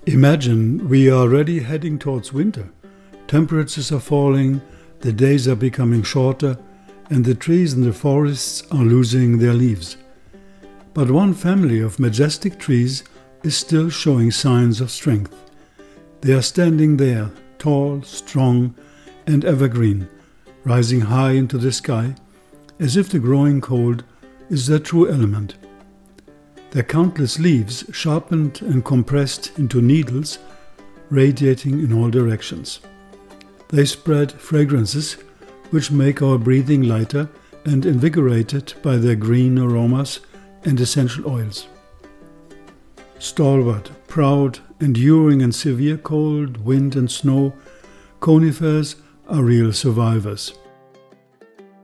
Imagine we are already heading towards winter. Temperatures are falling, the days are becoming shorter, and the trees in the forests are losing their leaves. But one family of majestic trees is still showing signs of strength. They are standing there, tall, strong, and evergreen, rising high into the sky, as if the growing cold is their true element. Their countless leaves sharpened and compressed into needles, radiating in all directions. They spread fragrances which make our breathing lighter and invigorated by their green aromas and essential oils. Stalwart, proud, enduring in severe cold, wind and snow, conifers are real survivors.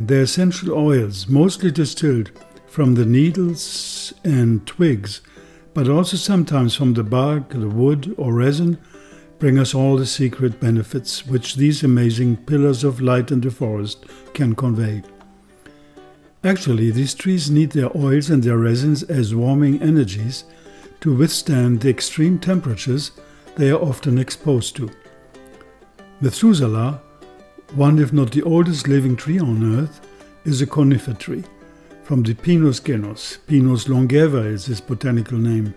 Their essential oils, mostly distilled from the needles and twigs, but also sometimes from the bark, the wood or resin, bring us all the secret benefits which these amazing pillars of light in the forest can convey. Actually, these trees need their oils and their resins as warming energies to withstand the extreme temperatures they are often exposed to. Methuselah, one if not the oldest living tree on earth, is a conifer tree, from the Pinus genus. Pinus longeva is its botanical name,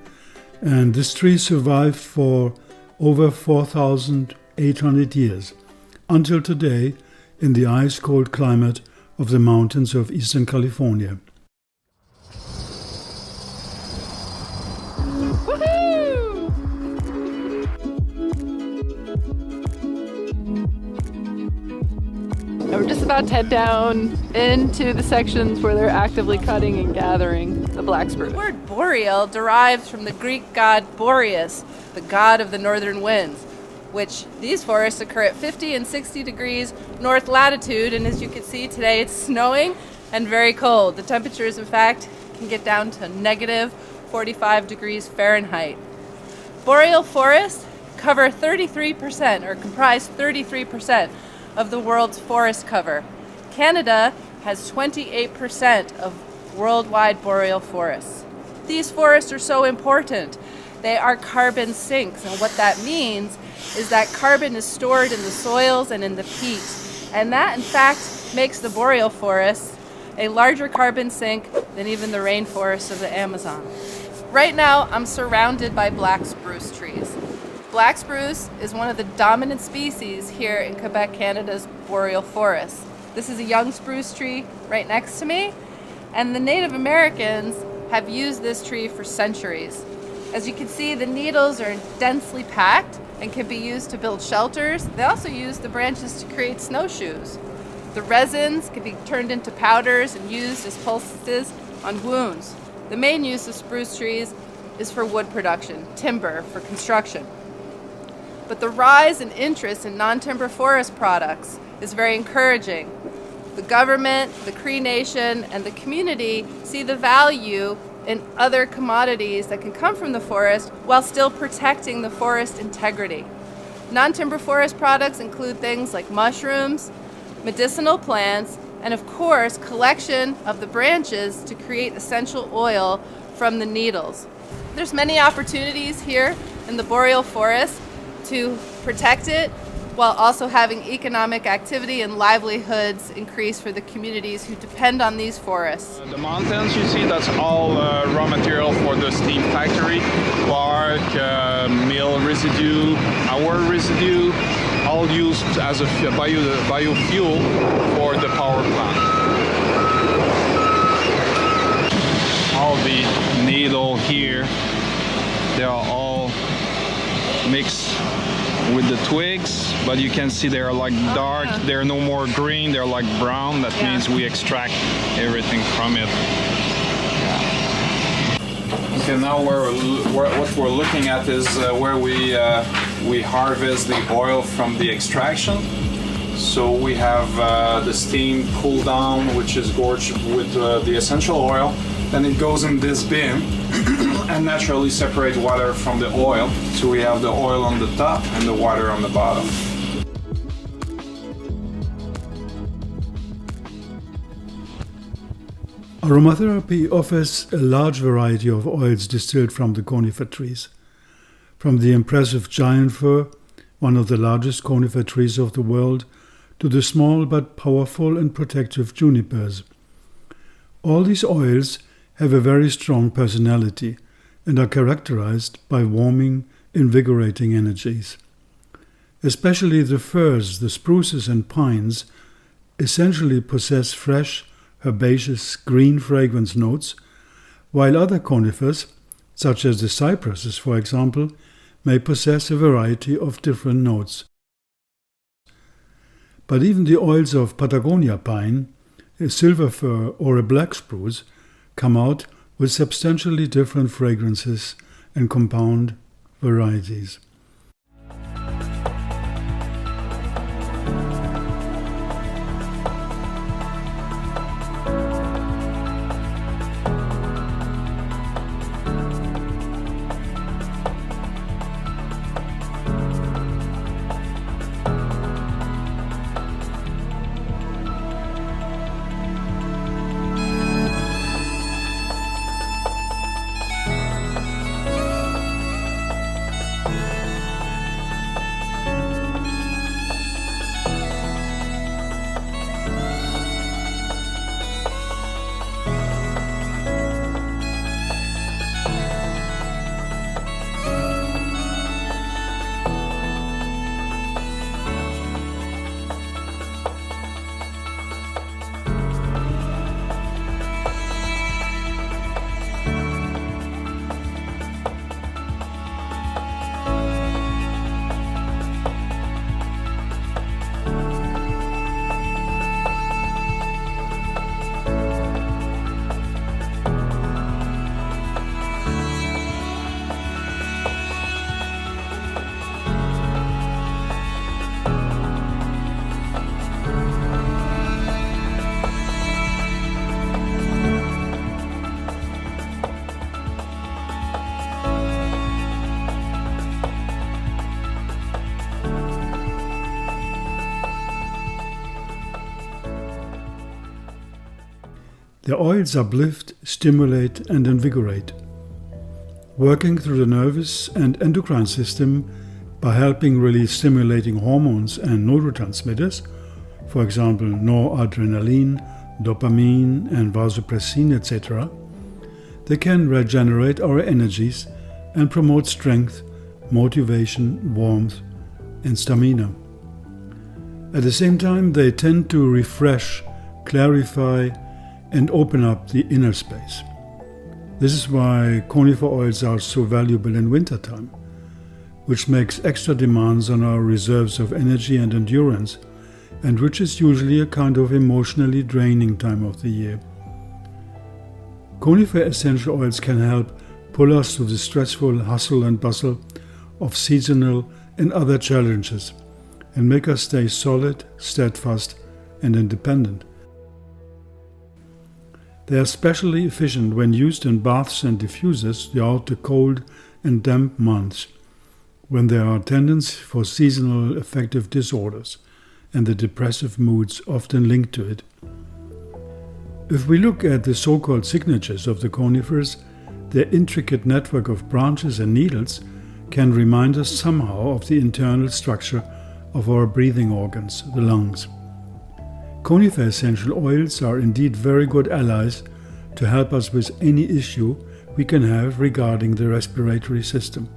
and this tree survived for over 4,800 years, until today in the ice-cold climate of the mountains of eastern California. Woohoo! And we're just about to head down into the sections where they're actively cutting and gathering the black spruce. The word boreal derives from the Greek god Boreas, the god of the northern winds, which these forests occur at 50 and 60 degrees north latitude, and as you can see today it's snowing and very cold. The temperatures in fact can get down to negative 45 degrees Fahrenheit. Boreal forests cover 33% or comprise 33% of the world's forest cover. Canada has 28% of worldwide boreal forests. These forests are so important. They are carbon sinks, and what that means is that carbon is stored in the soils and in the peat, and that in fact makes the boreal forests a larger carbon sink than even the rainforests of the Amazon. Right now I'm surrounded by black spruce trees. Black spruce is one of the dominant species here in Quebec, Canada's boreal forests. This is a young spruce tree right next to me, and the Native Americans have used this tree for centuries. As you can see, the needles are densely packed and can be used to build shelters. They also use the branches to create snowshoes. The resins can be turned into powders and used as poultices on wounds. The main use of spruce trees is for wood production, timber for construction. But the rise in interest in non-timber forest products is very encouraging. The government, the Cree Nation, and the community see the value in other commodities that can come from the forest while still protecting the forest integrity. Non-timber forest products include things like mushrooms, medicinal plants, and of course, collection of the branches to create essential oil from the needles. There's many opportunities here in the boreal forest to protect it while also having economic activity and livelihoods increase for the communities who depend on these forests. The mountains you see, that's all raw material for the steam factory, bark, mill residue, our residue, all used as a biofuel for the power plant. All the needle here, they are all mixed with the twigs, but you can see they're like dark, they're no more green, they're like brown. That means we extract everything from it. Okay, now what we're looking at is where we harvest the oil from the extraction. So we have the steam cool down, which is gorged with the essential oil. Then it goes in this bin and naturally separate water from the oil. So we have the oil on the top and the water on the bottom. Aromatherapy offers a large variety of oils distilled from the conifer trees. from the impressive giant fir, one of the largest conifer trees of the world, to the small but powerful and protective junipers. All these oils have a very strong personality and are characterized by warming, invigorating energies. Especially the firs, the spruces and pines essentially possess fresh, herbaceous, green fragrance notes, while other conifers, such as the cypresses for example, may possess a variety of different notes. But even the oils of Patagonia pine, a silver fir or a black spruce come out with substantially different fragrances and compound varieties. The oils uplift, stimulate and invigorate, working through the nervous and endocrine system by helping release stimulating hormones and neurotransmitters, for example noradrenaline, dopamine and vasopressin, etc. They can regenerate our energies and promote strength, motivation, warmth and stamina. At the same time, they tend to refresh, clarify and open up the inner space. This is why conifer oils are so valuable in wintertime, which makes extra demands on our reserves of energy and endurance, and which is usually a kind of emotionally draining time of the year. Conifer essential oils can help pull us through the stressful hustle and bustle of seasonal and other challenges and make us stay solid, steadfast and independent. They are especially efficient when used in baths and diffusers throughout the cold and damp months, when there are tendencies for seasonal affective disorders and the depressive moods often linked to it. If we look at the so-called signatures of the conifers, their intricate network of branches and needles can remind us somehow of the internal structure of our breathing organs, the lungs. Conifer essential oils are indeed very good allies to help us with any issue we can have regarding the respiratory system.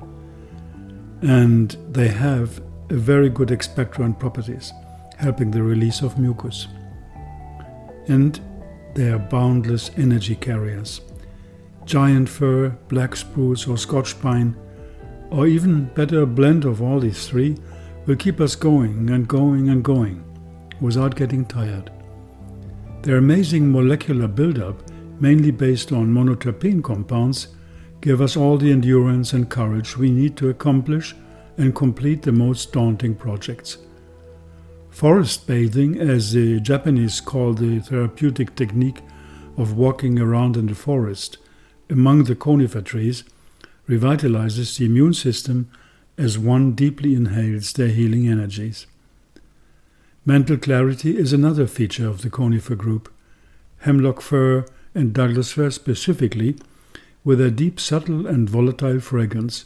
And they have a very good expectorant properties, helping the release of mucus. And they are boundless energy carriers. Giant fir, black spruce or Scotch pine, or even better a blend of all these three, will keep us going and going and going without getting tired. Their amazing molecular buildup, mainly based on monoterpene compounds, give us all the endurance and courage we need to accomplish and complete the most daunting projects. Forest bathing, as the Japanese call the therapeutic technique of walking around in the forest among the conifer trees, revitalizes the immune system as one deeply inhales their healing energies. Mental clarity is another feature of the conifer group. Hemlock fir and Douglas fir specifically, with their deep, subtle and volatile fragrance,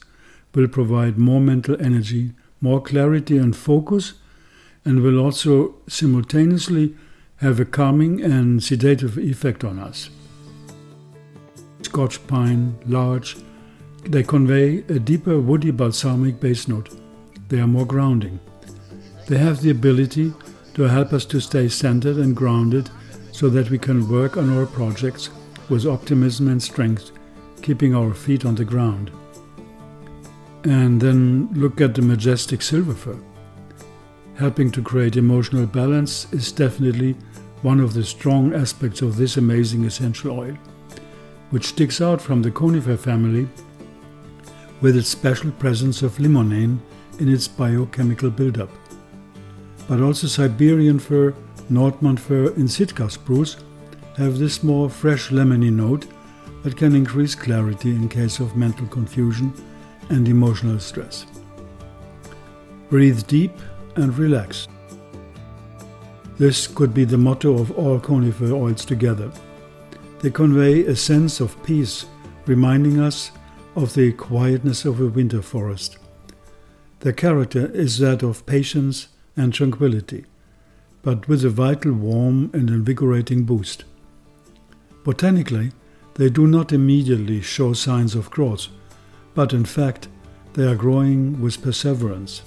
will provide more mental energy, more clarity and focus, and will also simultaneously have a calming and sedative effect on us. Scotch pine, larch, they convey a deeper woody balsamic base note. They are more grounding. They have the ability to help us to stay centered and grounded so that we can work on our projects with optimism and strength, keeping our feet on the ground. And then look at the Majestic silver fir. Helping to create emotional balance is definitely one of the strong aspects of this amazing essential oil, which sticks out from the Conifer family with its special presence of limonene in its biochemical buildup. But also Siberian fir, Nordmann fir and Sitka spruce have this more fresh lemony note that can increase clarity in case of mental confusion and emotional stress. Breathe deep and relax. This could be the motto of all conifer oils together. They convey a sense of peace, reminding us of the quietness of a winter forest. Their character is that of patience and tranquility, but with a vital warm and invigorating boost. Botanically, they do not immediately show signs of growth, but in fact, they are growing with perseverance.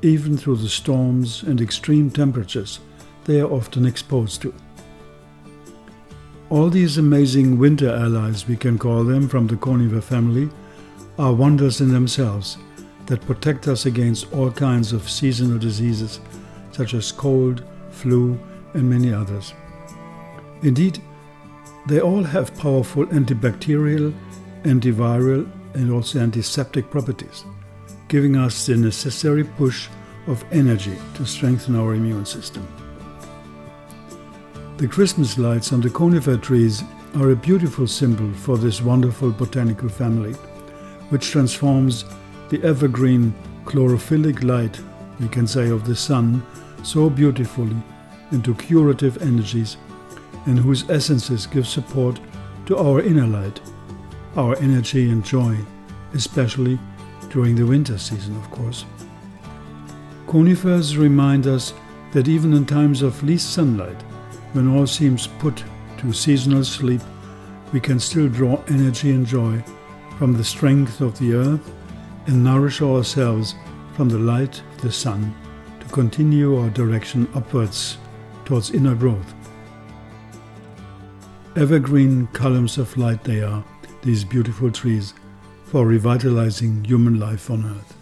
Even through the storms and extreme temperatures they are often exposed to. All these amazing winter allies, we can call them, from the Conifer family, are wonders in themselves that protect us against all kinds of seasonal diseases such as cold, flu, and many others. Indeed, they all have powerful antibacterial, antiviral, and also antiseptic properties, giving us the necessary push of energy to strengthen our immune system. The Christmas lights on the conifer trees are a beautiful symbol for this wonderful botanical family, which transforms the evergreen chlorophylltic light, we can say, of the sun so beautifully into curative energies, and whose essences give support to our inner light, our energy and joy, especially during the winter season, of course. Conifers remind us that even in times of least sunlight, when all seems put to seasonal sleep, we can still draw energy and joy from the strength of the earth and nourish ourselves from the light of the sun to continue our direction upwards towards inner growth. Evergreen columns of light they are, these beautiful trees, for revitalizing human life on earth.